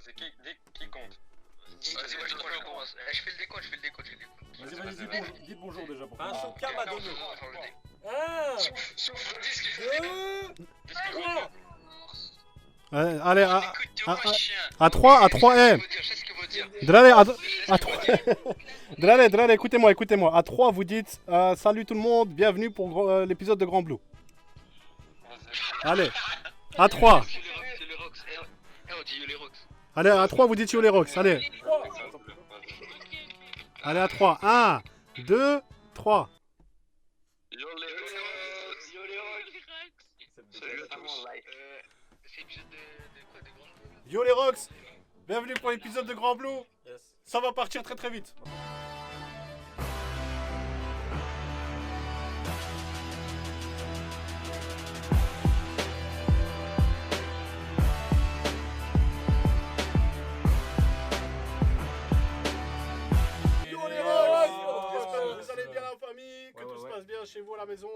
C'est qui compte? Vas-y, moi je commence. Je fais le décompte. Vas-y, dites bonjour déjà pour Un chouka m'a donné. 1, Sauf le disque. 2, 3. Allez, à 3, Je sais ce qu'il veut dire. Drale, écoutez-moi. À 3, vous dites salut tout le monde, bienvenue pour l'épisode de Grand Blue. Allez, à 3. C'est les Rocks. On dit les Rocks. Allez, à 3, vous dites yo les rocks. Allez, à 3. 1, 2, 3. Yo les Rocks. Salut à tous. C'est l'épisode de quoi, de Grand Blue? Yo les rocks, bienvenue pour l'épisode de Grand Blue. Yes. Ça va partir très vite. Chez vous à la maison,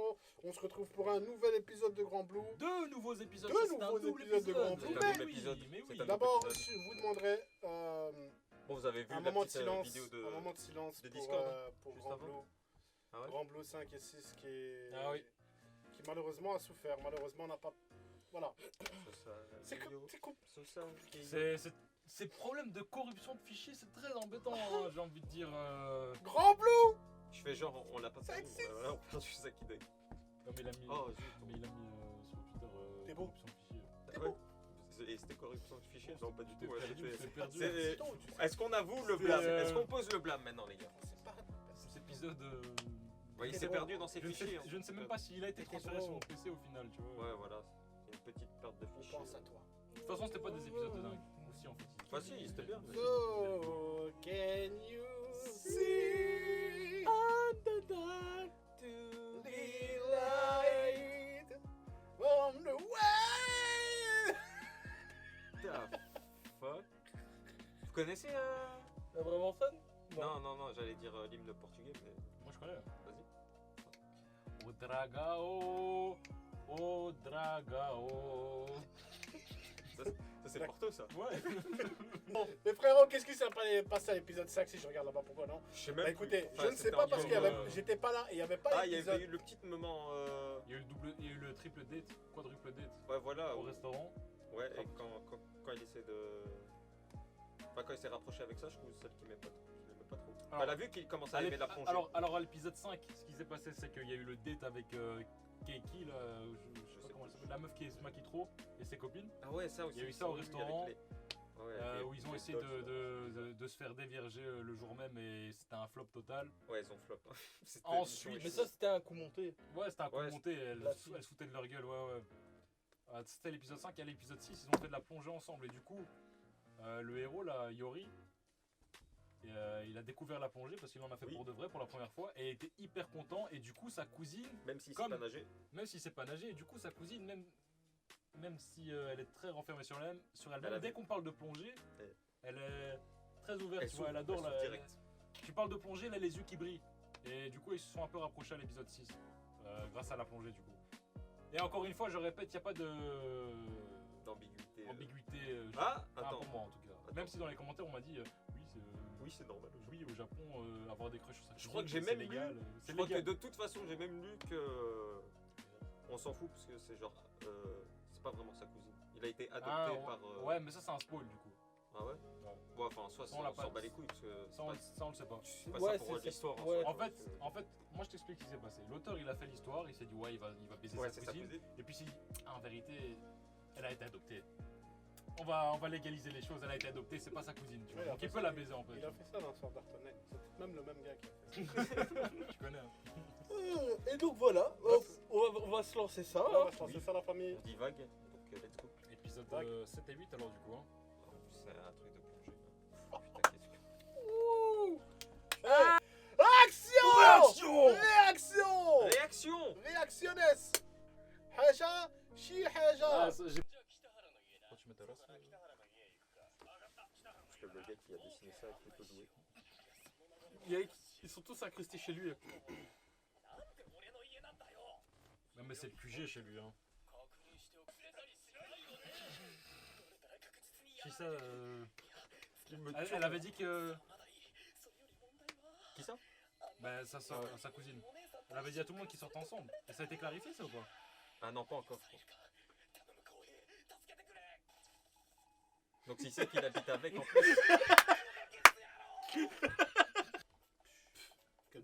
on se retrouve pour un nouvel épisode de Grand Blue. Deux nouveaux épisodes. Deux nouveaux épisodes de Grand Blue. Mais oui. D'abord, je vous demanderai Bon, vous avez vu un la moment de petite silence, vidéo de... un moment de silence de pour, Discord, pour juste Grand avant. Blue. Ah ouais. Grand Blue 5 et 6 qui malheureusement a souffert. Malheureusement, n'a pas. Voilà. C'est Ces problèmes de corruption de fichiers, c'est très embêtant, hein, j'ai envie de dire. Grand Blue. Je fais genre, on l'a pas Ça perdu, existe. on a perdu Sakidek. Non, mais il a mis, Oh, sur Twitter T'es beau. corruption de fichiers. T'es ouais. beau. Et c'était corruption de fichiers? Non, pas du T'es tout. Ouais, perdu, c'était- t'es perdu. C'est- Est-ce qu'on avoue le C'est, blâme? Est-ce qu'on pose le blâme maintenant, les gars? C'est pas. Cet épisode. Ouais, il s'est perdu dans ses fichiers. Je ne sais même pas s'il a été T'es transféré beau. sur mon PC au final, tu vois. Ouais, voilà. C'est une petite perte de On fichiers. pense à toi. De toute façon, c'était pas des épisodes de dingue. Aussi, en fait. Bah si, c'était bien. So, can you see on the dark to the light from the way? The fuck? Vous connaissez T'es vraiment fan? Non, j'allais dire l'hymne portugais, mais Moi, je connais. vas-y. O Dragao, O Dragao. Ça c'est Porto, ça. Ouais. Bon, mais frérot, qu'est-ce qui s'est passé à l'épisode 5 si je regarde là-bas? Pourquoi non? Je sais Bah même écoutez, plus. je Enfin, ne sais c'était pas un parce peu, qu'il y avait, j'étais pas là et il n'y avait pas il y l'épisode. avait eu le petit moment. Il y a eu le triple date, quadruple date Ouais, voilà. au restaurant. Ouais, et quand il essaie de. Enfin, quand il s'est rapproché avec ça, je trouve celle qui m'aime pas trop. Je l'aimais pas trop. Alors, Elle a vu qu'il commençait à aimer la plongée. Alors à l'épisode 5, ce qui s'est passé, c'est qu'il y a eu le date avec Keiki, là, je sais pas comment elle s'appelle, la meuf qui se maquille trop, et ses copines, Ah ouais, ça aussi. il y a eu ça au oui, restaurant, avec les- où ils ont les essayé Dolph. de se faire dévierger le jour même, et c'était un flop total. Ouais, ils ont flop. C'était Ensuite, une mais mission ça, C'était un coup monté. Ouais, c'était un coup Ouais, monté, elles la se foutaient de leur gueule, ouais. C'était l'épisode 5 et à l'épisode 6, ils ont fait de la plongée ensemble, et du coup, le héros, là, Yori, il a découvert la plongée parce qu'il en a fait Oui. pour de vrai pour la première fois et il était hyper content, et du coup sa cousine, Même s'il sait Comme- pas nager. même si c'est pas nager, et du coup sa cousine, même si elle est très renfermée sur elle-même, Elle a dès vu. qu'on parle de plongée, Elle- elle est très ouverte, Elle tu vois, s'ouvre, elle adore elle s'ouvre la... direct. Tu parles de plongée, elle a les yeux qui brillent, et du coup ils se sont un peu rapprochés à l'épisode 6, grâce à la plongée du coup. Et encore une fois, je répète, il n'y a pas de D'ambiguïté. ambiguïté, Ah, enfin, attends. pour moi en tout cas. Attends. Même si dans les commentaires on m'a dit Oui, c'est normal. oui, au Japon, avoir des crushs sur sa Je crois que cousine, j'ai c'est même légal, lu. Je c'est crois que légal. de toute façon, j'ai même lu que. On s'en fout parce que c'est genre. C'est pas vraiment sa cousine. Il a été adopté Ah, ouais. par. Ouais, mais ça c'est un spoil du coup. Ah ouais? Bon, enfin, soit On l'a on pas- s'en bat les couilles parce que. Ça on le sait pas. C'est pas Ouais, ça pour c'est- l'histoire. ouais. soi, En fait, tu vois, en fait, moi je t'explique ce qui s'est passé. L'auteur il a fait l'histoire, il s'est dit ouais il va baiser Ouais, sa c'est sa cousine. cousine. Et puis il s'est dit en vérité, elle a été adoptée. On va légaliser les choses, elle a été adoptée, c'est pas sa cousine, tu vois. Ouais, Donc il après peut ça, la baiser en fait. Il a fait ça dans son d'Artonnet. C'est peut-être même le même gars qui a fait ça. Tu connais. Hein. Et donc voilà, on va se lancer ça. On hein. va se lancer ça la famille. On divague, donc let's go. Épisode Tac. 7 et 8 alors du coup. Hein. C'est un truc de plongée. Putain, qu'est-ce que. Ouh. Action! Réaction. Réaction! Réaction! Réactionnes! حاجة شي حاجة. Quand tu mets ta race, Parce que le gars qui a dessiné ça est plutôt doué. ils sont tous incrustés chez lui. Non mais c'est le QG chez lui hein. Chisa, Il me elle tue. avait dit que. Qui ça? Bah, sa cousine. Elle avait dit à tout le monde qu'ils sortent ensemble. Et ça a été clarifié, ça ou pas? Ah non, pas encore. Donc si c'est qu'il habite avec en plus.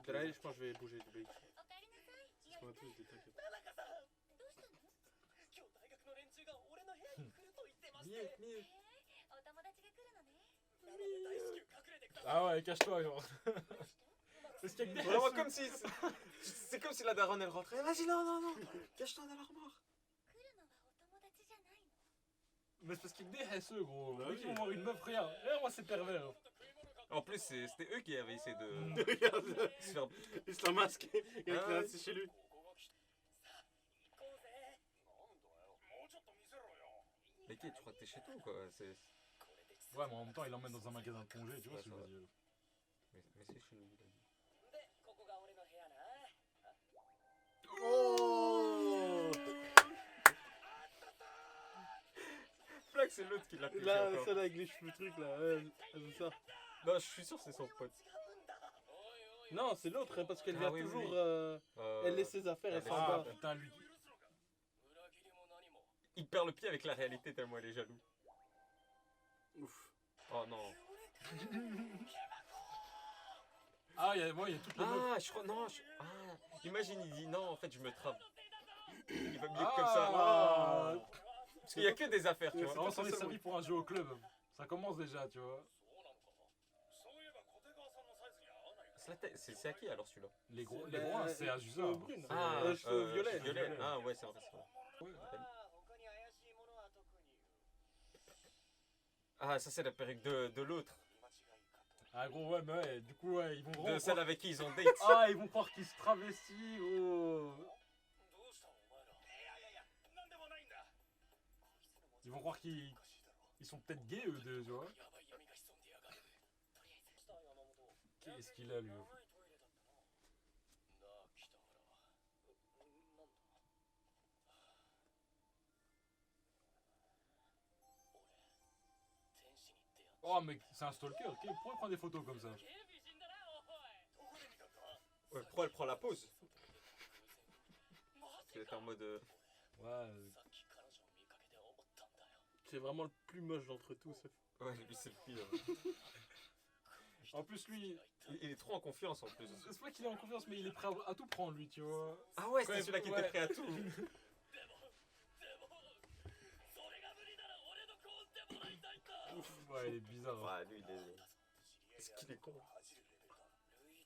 Là, je pense que je vais bouger du bec. Parce qu'on a tous des t'inquiète. Mieux. Ah ouais, cache-toi, genre. Est-ce qu'il y a que des Vraiment hasseux comme si. C'est comme si la daronne elle rentrait. Vas-y, non. Cache-toi dans l'armoire. Mais c'est parce qu'il y a que des hasseux, gros. Bah Eux oui. qui vont voir une meuf, regarde. Regarde, moi, c'est pervers. En plus, c'était eux qui avaient essayé de Regarde, se faire. il se l'a masqué. Il Ah est ouais. resté chez lui. Mais qui, tu crois que t'es chez toi ou quoi? Ouais, mais en même temps, il l'emmène dans un magasin de plongée, tu vois Ouais, ce que je veux dire. Mais c'est chez nous, il a dit. Oh Flag, c'est l'autre qui l'a piqué là, encore. celle avec les cheveux trucs là, elle veut ça. Non, je suis sûr que c'est son pote. Non, c'est l'autre, hein, parce qu'elle Ah vient oui, toujours. oui. Elle laisse ses affaires, elle elle s'en Ah, va. putain, lui. Il perd le pied avec la réalité tellement elle est jaloux. Ouf. Oh non. Ah, il y a toutes les meufs. Ah, je crois. Non, imagine, il dit non, en fait, je me trappe. Il va mieux que comme ça. Ah, Parce qu'il y a que des affaires, tu Mais vois. c'est on pas s'en est ça, servi pour un jeu au club. Ça commence déjà, tu vois. C'est à qui alors celui-là? Les gros, c'est à Jusa. brune. Ah, cheveux violets. violet. Ah ouais, c'est vrai. Ah, ça c'est la perruque de l'autre. Ah, gros, ouais, mais ouais, du coup, ouais, ils vont De vraiment celle croire... avec qui ils ont date. Ah, ils vont croire qu'ils se travestissent, oh. Ils vont croire qu'ils sont peut-être gays, eux deux, tu vois. Qu'est-ce qu'il a, lui? Oh, mais c'est un stalker. Pourquoi il prend des photos comme ça? Ouais, pourquoi elle prend la pause? C'est en mode. Ouais. C'est vraiment le plus moche d'entre tous. Ouais, lui c'est le pire. En plus, lui, Il est trop en confiance en plus. c'est pas qu'il est en confiance, mais il est prêt à tout prendre, lui, tu vois. Ah ouais, Ouais, c'était celui-là qui ouais. était prêt à tout. Ouais, il est bizarre. Hein. Ouais, lui il est. Est-ce qu'il est con?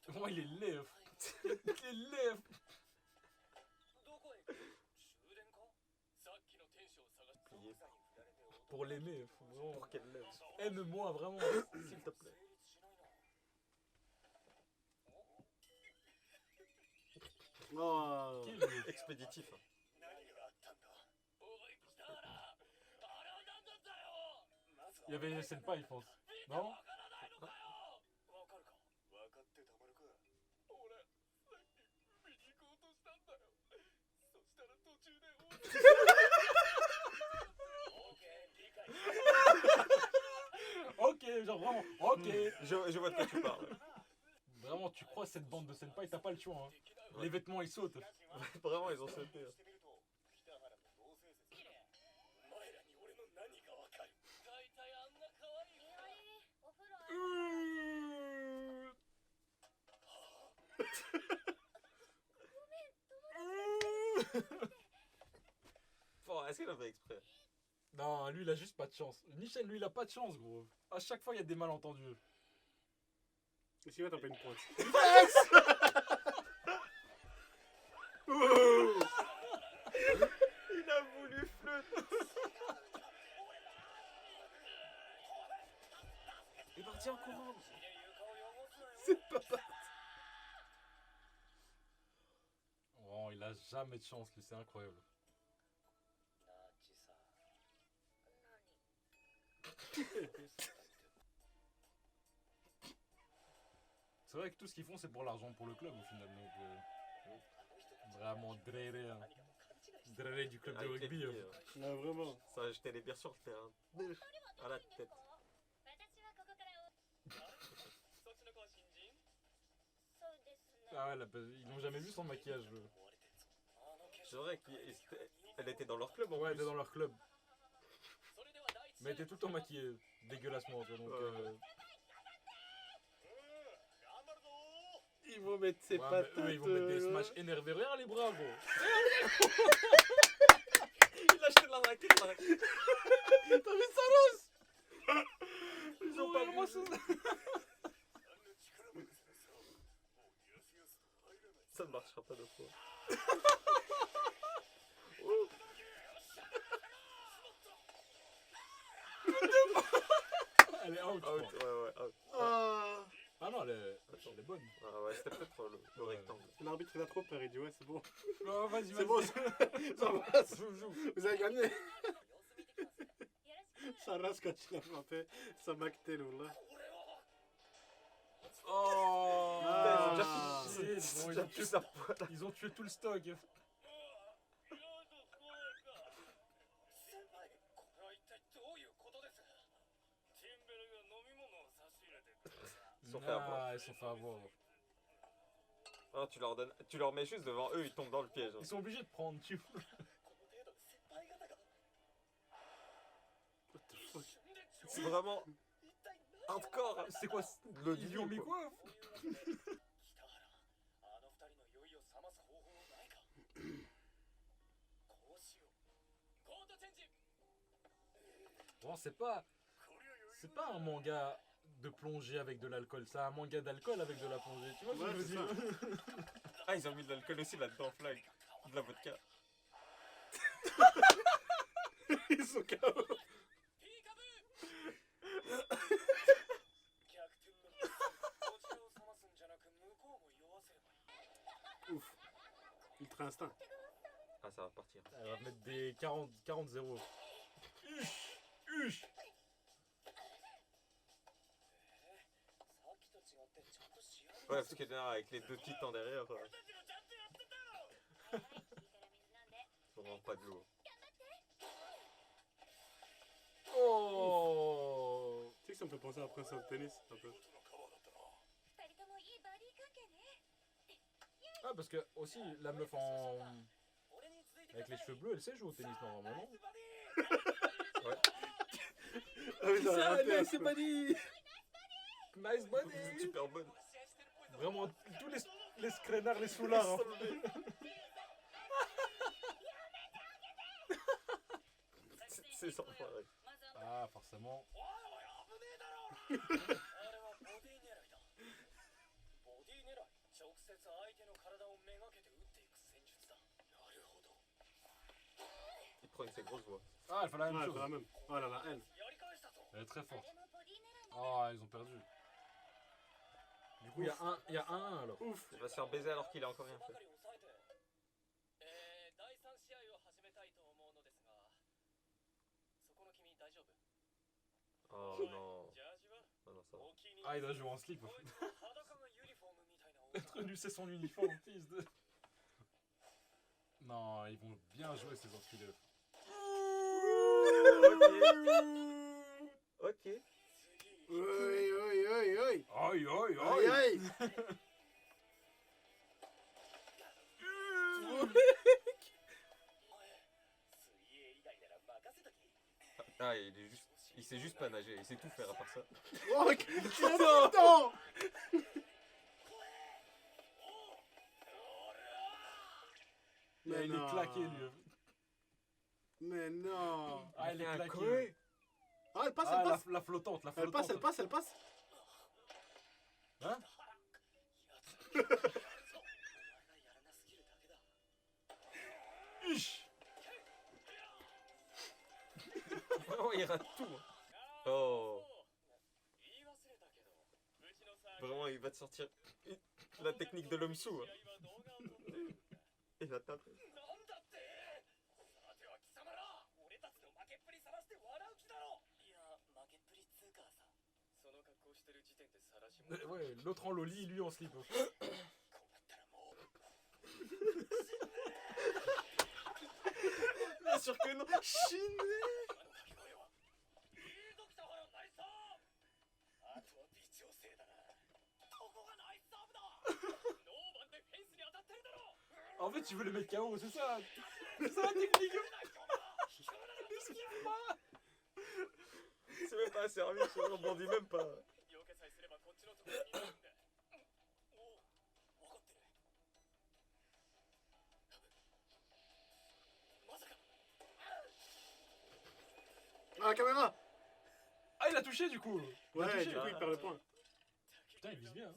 Comment il est laid? Il est laid. Pour l'aimer, faut vraiment... Pour qu'elle l'aime. Aime-moi, vraiment, s'il te plaît. Oh. Qui est lui? Expéditif. Hein. Il y avait une senpai, je pense. Non? Ok, genre vraiment, ok. Je vois de quoi tu parles. Vraiment, tu crois cette bande de senpai, t'as pas le choix. Hein. Ouais. Les vêtements, ils sautent. Vraiment, ils ont sauté. Hein. Bon, est-ce qu'elle a fait exprès? Non, lui, il a juste pas de chance. Michel, lui, il a pas de chance, gros. À chaque fois, il y a des malentendus. Est-ce qu'il va taper une pointe? Il a voulu flûte. Il est parti en courant. C'est pas parti. Oh, il a jamais de chance, lui, c'est incroyable. C'est vrai que tout ce qu'ils font, c'est pour l'argent pour le club au final. Donc, vraiment, dréré, hein. Dréré du club de Avec les rugby. pieds, hein. Non, vraiment. Ça a jeté les bières sur le terrain. À la tête. Ah ouais, ils l'ont jamais vu sans maquillage. C'est vrai qu'elle était dans leur club en Ouais, elle plus. était dans leur club. Mais elle était tout le temps maquillée, dégueulassement. Tu vois, donc, Ils vont mettre ses ouais, patates. mais eux, ils vont mettre des smash énervés. Regarde les bras, gros. Il a acheté de la raquette. T'as vu ça, Rose? Ils ont pas moi ça. Ça ne marchera pas deux fois. Elle est out. je Out, crois. ouais, out. Ah non, elle est bonne. Ah ouais, c'était peut-être le rectangle. L'arbitre il a trop peur, il dit ouais c'est bon. Oh, vas-y, C'est bon, ça passe. Joue. Vous avez gagné. Ça rase quand il a frappé. Ça m'actait là. Oh Ah. shit. Bon, ils ont tué tout le stock. Ils sont fait avoir. Ah, ils sont fait avoir. Ah, tu leur mets juste devant eux, ils tombent dans le piège. Ils sont obligés de prendre, tu vois. What the fuck? C'est vraiment hardcore. C'est quoi Le Ils lui ont mis duo, quoi Bon, c'est pas un manga de plongée avec de l'alcool, c'est un manga d'alcool avec de la plongée, tu vois ce que Ouais, je veux c'est dire Ah, ils ont mis de l'alcool aussi là-dedans, flag. De la vodka. Ils sont KO. Ouf. Ultra instinct. Ah, ça va partir. Elle va mettre des 40-0. Huch. Ouais, parce que là, avec les deux titans derrière, vraiment pas de l'eau. Oh Tu sais que ça me fait penser à Prince of Tennis un peu. Ah, parce que aussi, la meuf avec les cheveux bleus, elle sait jouer au tennis normalement, non Ouais. Ah oui, ça, allez, c'est pas dit. Nice body Super bonne. Vraiment, tous les scrénards, les soulards. Hein. C'est sans pareil. Ah, forcément. Il prend une ses grosses voix. Ah, elle fait la même Ouais, chose. c'est la même. Oh là là, elle. Elle est très forte. Ah, ils ont perdu. Du coup, il y a un alors. Ouf. Il va se faire baiser alors qu'il a encore rien fait. Oh non. Oh non, ça va. Ah, il doit jouer en slip. Être nu, c'est son uniforme, fils de. Non, ils vont bien jouer ces enculés. Ok. Oui, oui, oui, oui. Aïe, aïe, Aïe, aïe. Ah, il sait juste pas nager, il sait tout faire à part ça. Oh, putain. Mais il est claqué, lui. Mais non. Ah, il est fait un claqué. creux. Ah, elle passe, Ah, elle passe. la flottante, la Elle flottante. passe, elle passe, elle passe. Hein Ish. Oh, il rate tout. Oh. Vraiment, il va te sortir la technique de l'homme sous. Il va taper. Ouais, l'autre en loli, lui en slip. Bien sûr que non. Chiné. En fait, tu veux les mettre KO, c'est ça. C'est ça la technique. Esquive pas. C'est même pas un service, on rebondit même pas. Ah, la caméra. Ah, il a touché du coup. Il a Ouais, touché. du coup, il perd le point. Putain, il vise bien. Hein.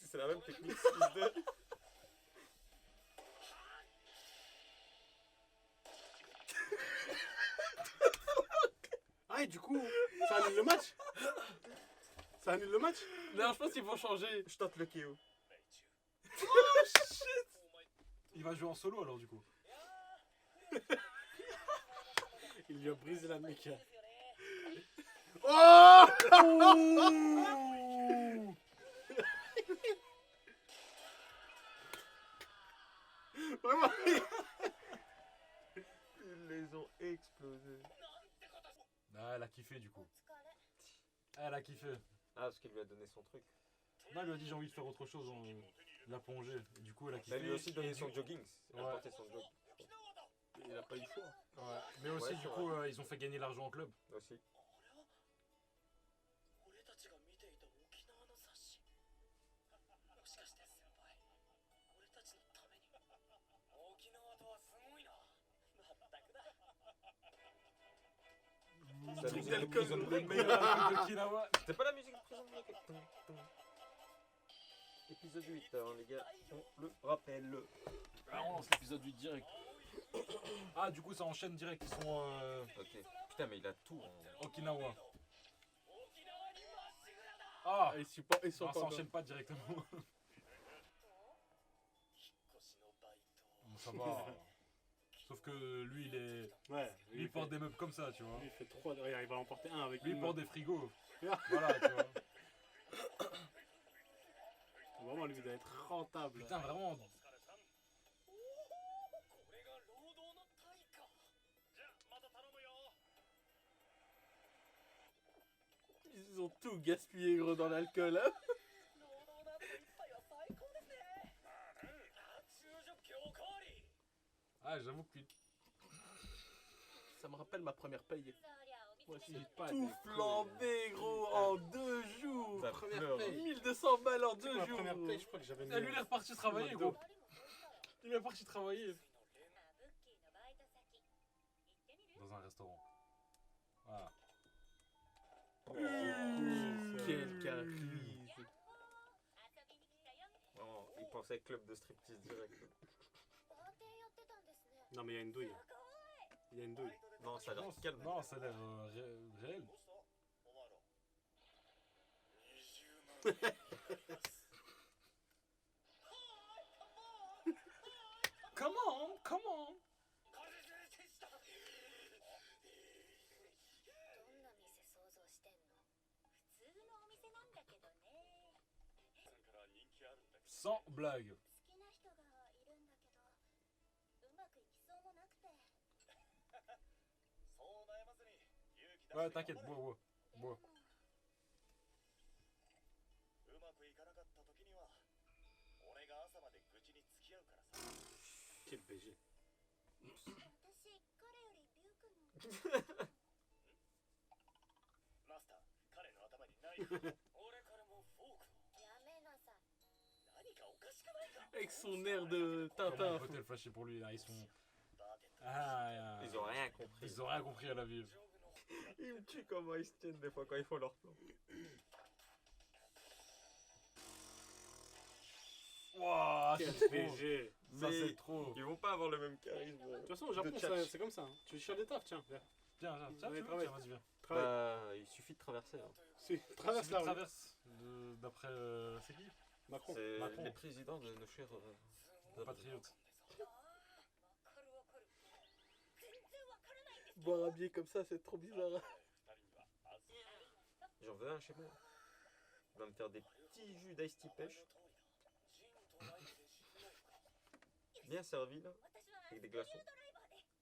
C'est la même technique, fils de... Ah, et du coup, ça annule le match. Ça annule le match. Non, je pense qu'ils vont changer. Je tente le KO. Il va jouer en solo alors du coup. Il lui a brisé la nuque. Oh. Vraiment. Ils les ont explosés. Ah, elle a kiffé du coup. Elle a kiffé. Ah, parce qu'il lui a donné son truc. Non, elle lui a dit j'ai envie de faire autre chose. Il a plongé. Et du coup, elle a kiffé. Elle lui a aussi donné Et son du- jogging. Elle a Ouais. porté son jog. Il a pas eu le choix. Ouais. Mais aussi, Ouais, du c'est coup, ils ont fait gagner l'argent en club. Aussi. Le La truc musique d'alcool, de prison le break. meilleur truc de Kinawa. C'était pas la musique de prison break. Épisode 8, hein, les gars. On le rappelle. Ah, on lance l'épisode 8 direct. Ah, du coup, ça enchaîne direct. Ils sont Ok. Putain, mais il a tout. Okinawa. Ah, Ah, ils sont non, pas ça encore. enchaîne pas directement. Bon, ça va. Sauf que lui, il est. Ouais. Lui, il porte des meubles comme ça, tu vois. Lui, il fait 3. Regarde, il va emporter un avec Lui, il une porte main. des frigos. Voilà, tu vois. Vraiment, lui, il doit être rentable. Putain, vraiment. Ils ont tout gaspillé, gros, dans l'alcool. Hein. Ah, j'avoue que. Ça me rappelle ma première paye. Moi, j'ai pas tout des flambé, gros, en 2 jours. Ça Première pleure. paye. 1200 balles en 2 Ma jours. première paye, je crois que j'avais mis. Ah, lui, il est reparti travailler, gros. Il est reparti travailler. Dans un restaurant. Voilà. Quel caprice. Oh, il pensait club de striptease direct. Non, mais il y a une douille. Il y a une douille. Non, ça a l'air Non, calme. non, ça a l'air réel. Come on, come on. どんな店想像してんの？普通のお店なんだけどね。 Sans blague. 好きな人がいるんだけど、うまくいきそうもなくて。 Ouais, t'inquiète, bois, bois. でも Bois. Quel BG. 私彼よりリュウ君の。やめなさい。 Avec son air de Comment Tintin. on peut-le flasher pour lui là? Ils sont. Ah, Ils ont rien compris. Ils ont rien compris à la vie. Ils me tuent comment ils se tiennent des fois quand ils font leur plan. Wouah, Quel c'est trop. BG. Ça, Mais c'est trop. ils vont pas avoir le même charisme. De toute façon, au Japon, De tchatch. c'est comme ça. Hein. Tu cherches des tafs, tiens. Viens. Tiens, tiens, Allez, tu veux, travaille. tiens, vas-y, viens. Travaille. Bah, il suffit de traverser. Hein. Si, traverse Celui la qui rue. traverse d'après. C'est qui? Macron. C'est Macron. les présidents de nos chers Patriote. Boire un billet comme ça, c'est trop bizarre. rien chez moi. Il va me faire des petits jus d'ice tea pêche. Bien servi là, avec des glaçons.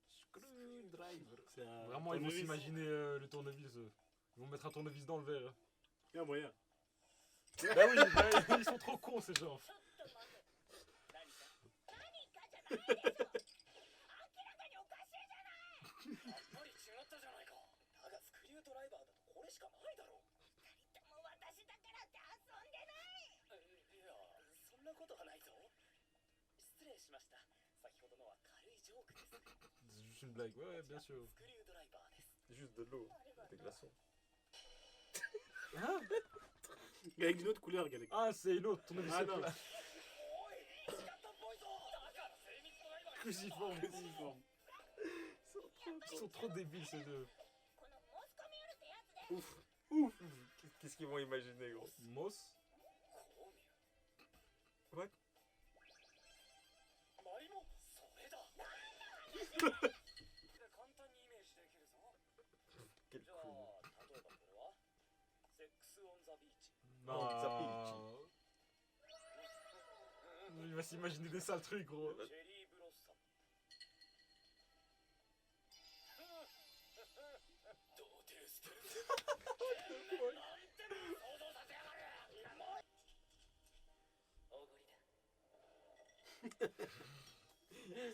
Screwdriver. C'est un Vraiment, ils vont tournevis. s'imaginer le tournevis. Ils vont mettre un tournevis dans le verre. Il y a moyen. Bah oui, bah, ils sont trop cons ces gens. ちょっと待て何かじゃないでしょ明らかにおかしいじゃないやっぱり違ったじゃないか。だがスクリュードライバーだとこれしかないだろう。二人とも私だからって遊んでないいや、そんなことはないぞ。失礼しました。先ほどのは軽いジョークです。 C'est juste une blague, ouais, bien sûr. スクリュードライバーです。 Juste de l'eau, des glaçons. Avec une autre couleur, Galek. Ah, c'est une autre tournevis. Ah non, おい、仕方っぽいぞ。だから精密ドライバー Cruciforme. cruciforme. Ils sont trop débiles ces deux. このモスコミュールってやつで Ouf, ouf. Qu'est-ce qu'ils vont imaginer, gros? Moss. こう見る。 What? マリモ、それだ。簡単にイメージできるぞ。 Quel じゃ con. あ、例えばこれはセックス・オン・ザ・ビーチ。 Non. Il va s'imaginer des sales trucs, gros. チェリー・ブロッサム。童貞捨てるぜ。なんてもん想像させやがる。おごりだ。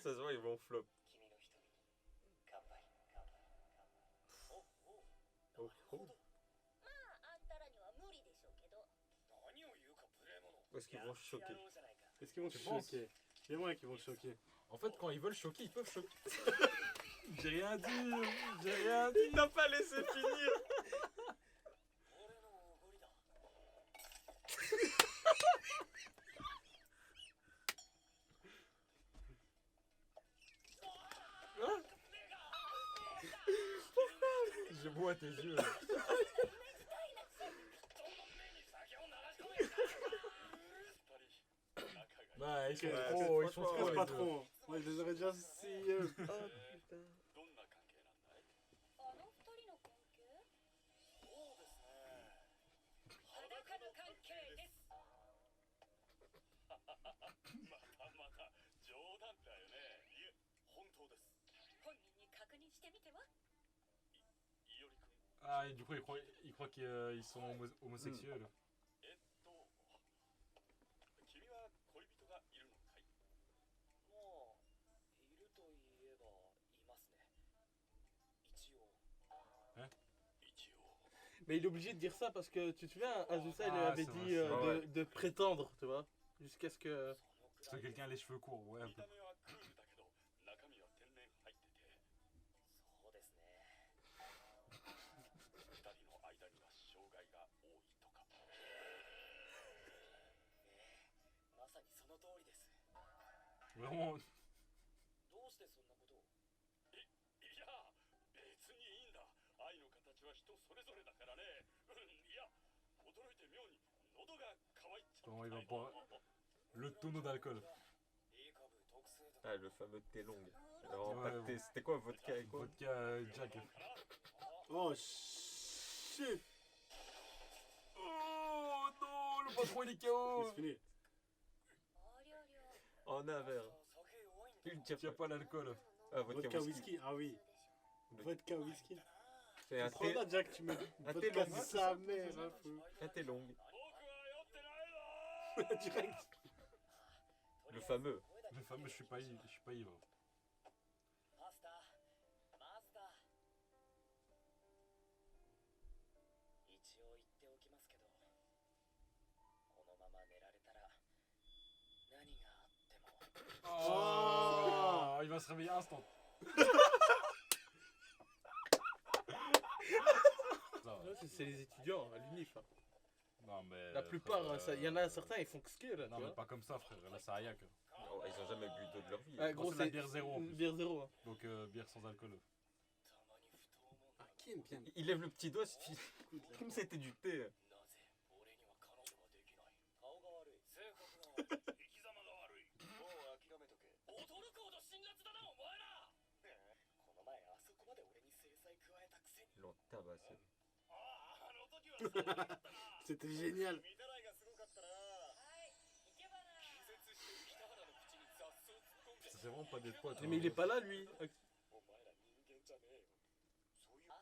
Ça se voit, ils vont flop. 君の瞳に乾杯、乾杯、乾杯。おお、おなるほど。まああんたらには無理でしょうけど何を言うか無礼者。 Où est-ce qu'ils vont choquer? やってやろうじゃないか。 Est-ce qu'ils vont te Tu penses? choquer? Il y a moyen qu'ils vont te choquer. En fait, quand ils veulent choquer, ils peuvent choquer. J'ai rien dit. J'ai rien dit. Il n'a pas laissé finir! 俺のおごりだ。 Je vois tes yeux. どんどん目に酒を流し込め。二人、仲がいい。 Bah, ils sont Ouais, trop, ils sont franchement, trop. Pas les deux. trop. Moi, je les aurais déjà si. どんな関係なんだい？あの二人の関係そうですね。裸の関係ですまたまた冗談だよね。いえ、本当です。本人に確認してみてはいおりくん。 Ah, et du coup, ils croient qu'ils sont homosexuels. 君は恋人がいるのかい？まあ、いると言えばいますね。一応。Hein？ 一応。 Mais il est obligé de dire ça parce que tu te souviens, Azusa il lui Ah, avait c'est dit vrai, c'est vrai. de prétendre, tu vois, jusqu'à ce que. C'est quelqu'un a les cheveux courts, ouais. 見た目はクールだけど、中身は天然入ってて。そうですね。二人の間には障害が多いとか。まさにその通りです。 Vraiment. どうしてそんなことを？いや、別にいいんだ。愛の形は人それぞれだからね。いや、驚いて妙に喉が渇いちゃう。 Comment il va boire le tonneau d'alcool. Ah, le fameux thé long. Alors, Ouais, pas de ouais. thé, c'était quoi, vodka et quoi? Vodka Jack. Oh shit! Oh non, le patron il est KO. C'est fini. ありゃりゃ En un verre. Il tient Il n'y a pas l'alcool. Ah, vodka, Vodka whisky. whisky, ah oui. Vodka whisky. C'est un Prends thé, là, Jack, tu mets un thé vodka long. de sa mère, hein, fou. Un thé long. Direct. Le fameux. Le fameux, je suis pas ivre. Oh, il va se réveiller instant. Ça va. C'est les étudiants à l'UNIF. hein. Non mais. La plupart, frère, il y en a certains, ils font que skier là. Non tu mais vois. pas comme ça frère, là c'est Ayak. Oh, ils ont jamais bu d'eau de leur vie. Ouais, Bon, gros, c'est de la c'est bière zéro en une plus. bière zéro. hein. Donc bière sans alcool. Ah, qui aime bien? Il lève le petit doigt, comme si c'était du thé. 驚くほど辛辣だなお前ら。この前あそこまで俺に制裁加えたくせに。 Ils l'ont tabassé. あの時は C'était génial. 見たらいがすごかったな。はい生け花気絶して北原の口に雑草突っ込んで。 C'est vraiment pas des potes. Mais il est pas là, lui. お前ら人間じゃねえよ。そういう。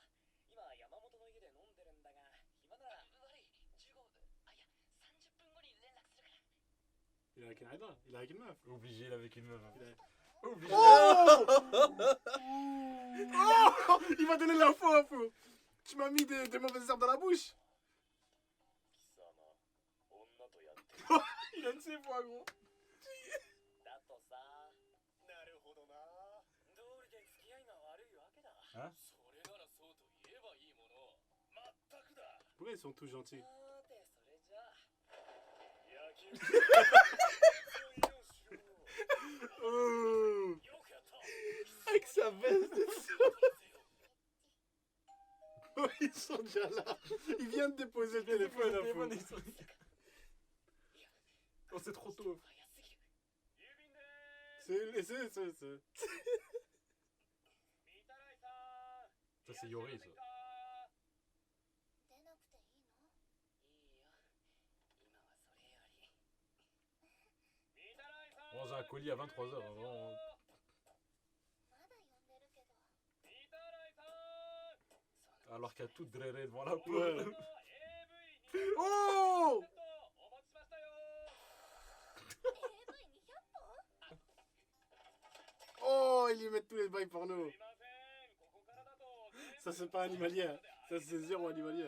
今山本の家で飲んでるんだが暇なら悪い15あいや30分後に連絡するから Il est avec une Aïda, il est avec une meuf. Obligé, il est avec une meuf. hein. Il est- Obligé. Oh Oh Il m'a donné l'info, info. Tu m'as mis des mauvaises herbes dans la bouche. 貴様女とやってる。 Il a une ses voix, gros. だとさなるほどな。道理で付き合いが悪いわけだあそれならそうと言えばいいもの。まったくだ。 Pourquoi ils sont tous gentils? さてそれじゃあ野球。そういうのしろ。 Oh よくやった。 Avec sa veste. Oh, ils sont déjà là. Il vient de déposer le téléphone, info. Oh, c'est trop tôt. 早すぎる 郵便でーす。 C'est. 御手洗さん。 Ça, c'est Yori, ça. 出なくていいのいいよ今はそれより御手洗さん。 On a un colis à 23h. Vraiment. まだ呼んでるけど 御手洗さん。 Alors qu'il y a tout dréré devant la porte. Ouais. AV Oh お待ちしましたよ。 AV200 本 Oh, ils lui mettent tous les bails porno. すいません。ここからだと。 Ça, c'est pas animalier. Ça, c'est zéro animalier.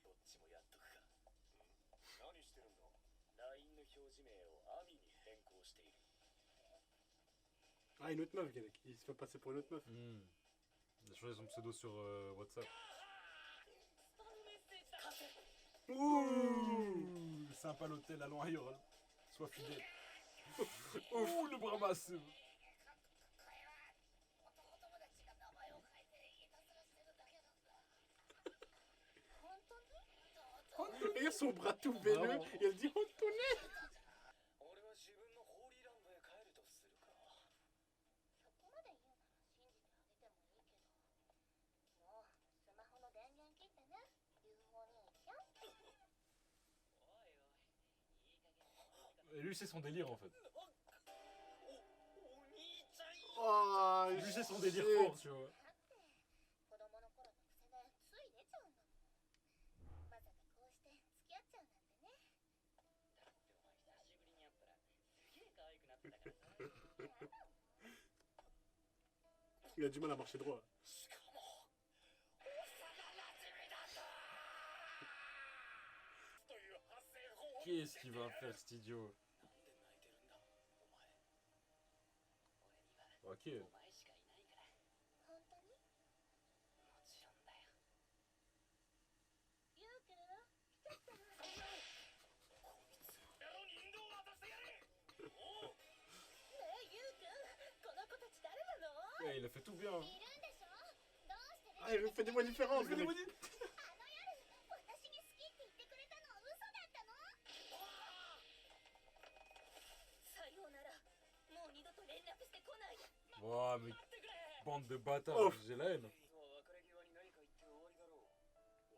どっちもやっとくか。何してるんだ。LINE の表示名をアミに変更している。 Ah, une autre meuf, il se fait passer pour une autre meuf. Hmm. Il a changé son pseudo sur WhatsApp. スパムメッセージだ貸せ Ouh, sympa l'hôtel, allons ailleurs. Sois fidèle. Ouh, le bras massif. 男友達が名前を書いていたずらしてるだけなんだ本当にどうぞ Et son bras tout veineux, et elle dit oh, tonnerre. 俺は自分のホーリーランドへ帰るとするか。そこまで言うなら信じてあげてもいいけどもうスマホの電源切ってね UFO 兄ちゃんおいおいいい加減 Et lui, c'est son délire en fait. お兄ちゃんよ。 Oh, Lui, c'est son délire shit. fort, tu vois. 子供の頃の癖でつい出ちゃうんだもんまさかこうして付き合っちゃうなんてねだってお前久しぶりに会ったらすげえ可愛くなってたからさ Il a du mal à marcher droit. しかも幼馴染だと。という発声方法。 Qu'est-ce qu'il va faire, cet idiot? なんで泣いてるんだ。お前。俺には Ok. お前しかいないから本当にもちろんだよユウくんちょっとこいつ。野郎に引導を渡してやれ。おう。ねえユウくんこの子たち誰なの Ouais, il a fait tout bien. いるんでしょどうして Ah, il fait des voix différentes. le mec. あの夜私に好きって言ってくれたのは嘘だったのさようならもう二度と連絡してこないで Ouah, mais 待ってくれ。 bande de bâtards, Oh. j'ai la haine. もう別れ際に何か言って終わりだろう。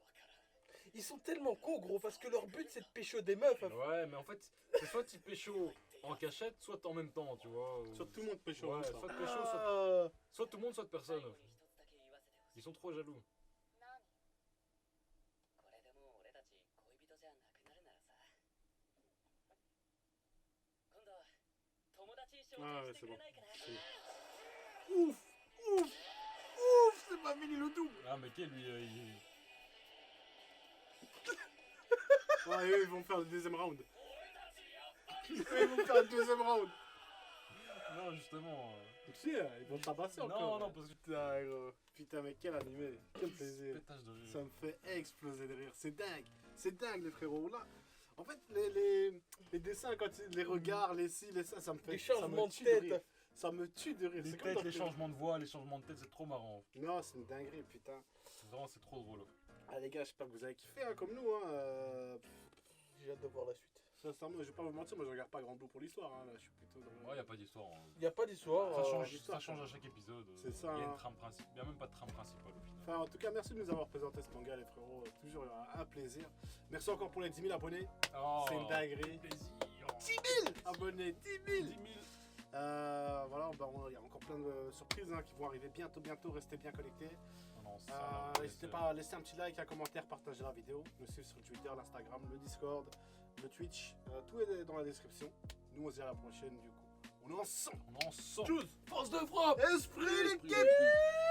わからん。 Ils sont tellement cons, gros, parce que leur but c'est de pécho des meufs. Ouais, mais en fait, c'est soit tu pécho en cachette, soit en même temps, tu vois. ou- Sur tout le monde pécho. Ouais, hein, ça. soit de pécho, Ah. soit tout le monde, soit de 最 personne. 後に一つだけ言わせてほしい Ils sont trop jaloux. 何これでもう俺たち恋人じゃなくなるならさ今度友達紹あー介してくれないかな Ouf, ouf, ouf, c'est pas fini le double. Ah, mais quel lui, il... Ouais, eux, ils vont faire le deuxième round. Eux, ils vont faire le deuxième round. Non, justement. Tu sais, ils vont tabasser encore. Non, non, parce que... Putain, gros. Putain, mais quel animé. Quel plaisir. Pétage de rire. Ça me fait exploser de rire. C'est dingue. C'est dingue, les frérots. Là, en fait, les dessins, quand les regards, les ci, les ça, ça me fait. Les ça me changements de tue tête. rire. Ça me tue de rire. Les C'est comme têtes, dans les le film. changements de voix, les changements de tête, c'est trop marrant. Non, c'est une dinguerie, putain. Vraiment, c'est trop drôle. Ah, les gars, j'espère que vous avez kiffé, hein, comme nous. Hein. J'ai hâte de voir la suite. Sincèrement, je vais pas vous mentir, moi je regarde pas Grand Blue pour l'histoire. Hein. Là, je suis plutôt dans le... Ouais, y a pas d'histoire. Hein. Y a pas d'histoire. Ça change à chaque épisode. C'est ça, Il y a hein. une trame principale. Il y a même pas de trame principale au final. Enfin, en tout cas, merci de nous avoir présenté ce manga, les frérots. Toujours un plaisir. Merci encore pour les 10 000 abonnés. Oh, C'est une dinguerie. plaisir. 10 000 abonnés, 10 000. 10 000. Voilà, il y a encore plein de surprises hein, qui vont arriver bientôt. Restez bien connectés. Non, ça, N'hésitez pas à laisser un petit like, un commentaire, partager la vidéo. Nous suivre sur le Twitter, l'Instagram, le Discord, le Twitch. Tout est dans la description. Nous, on se dit à la prochaine du coup. On est ensemble. On en sent. Tchuss. Force de frappe. Esprit d'équipe. Esprit d'équipe.